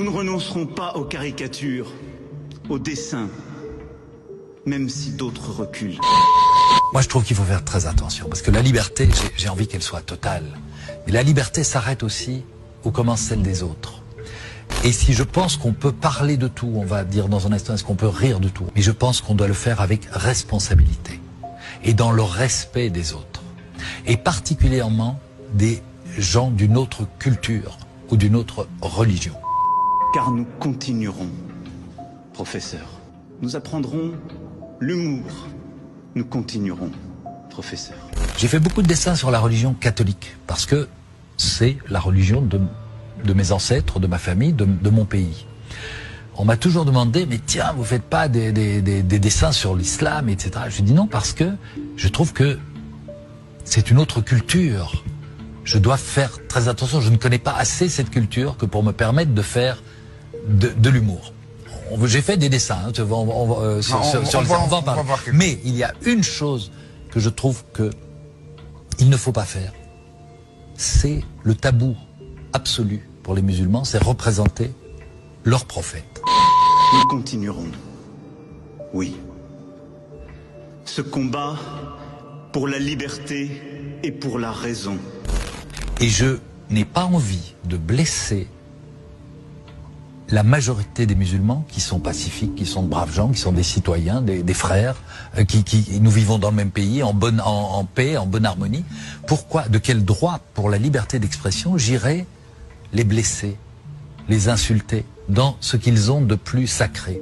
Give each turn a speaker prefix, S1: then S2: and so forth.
S1: Nous ne renoncerons pas aux caricatures, aux dessins, même si d'autres reculent.
S2: Moi, je trouve qu'il faut faire très attention, parce que la liberté, j'ai envie qu'elle soit totale. Mais la liberté s'arrête aussi où commence celle des autres. Et si je pense qu'on peut parler de tout, on va dire dans un instant, est-ce qu'on peut rire de tout? Mais je pense qu'on doit le faire avec responsabilité et dans le respect des autres. Et particulièrement des gens d'une autre culture ou d'une autre religion.
S1: Car nous continuerons, professeur. Nous apprendrons l'humour. Nous continuerons, professeur.
S2: J'ai fait beaucoup de dessins sur la religion catholique, parce que c'est la religion de mes ancêtres, de ma famille, de mon pays. On m'a toujours demandé, mais tiens, vous faites pas des dessins sur l'islam, etc. Je dis non, parce que je trouve que c'est une autre culture. Je dois faire très attention, je ne connais pas assez cette culture que pour me permettre de faire de l'humour. J'ai fait des dessins, hein, on va en parler. Mais il y a une chose que je trouve que il ne faut pas faire. C'est le tabou absolu pour les musulmans, c'est représenter leur prophète.
S1: Nous continuerons. Oui. Ce combat pour la liberté et pour la raison.
S2: Et je n'ai pas envie de blesser la majorité des musulmans qui sont pacifiques, qui sont de braves gens, qui sont des citoyens, des frères, nous vivons dans le même pays, en paix, en bonne harmonie. Pourquoi, de quel droit, pour la liberté d'expression, j'irais les blesser, les insulter dans ce qu'ils ont de plus sacré?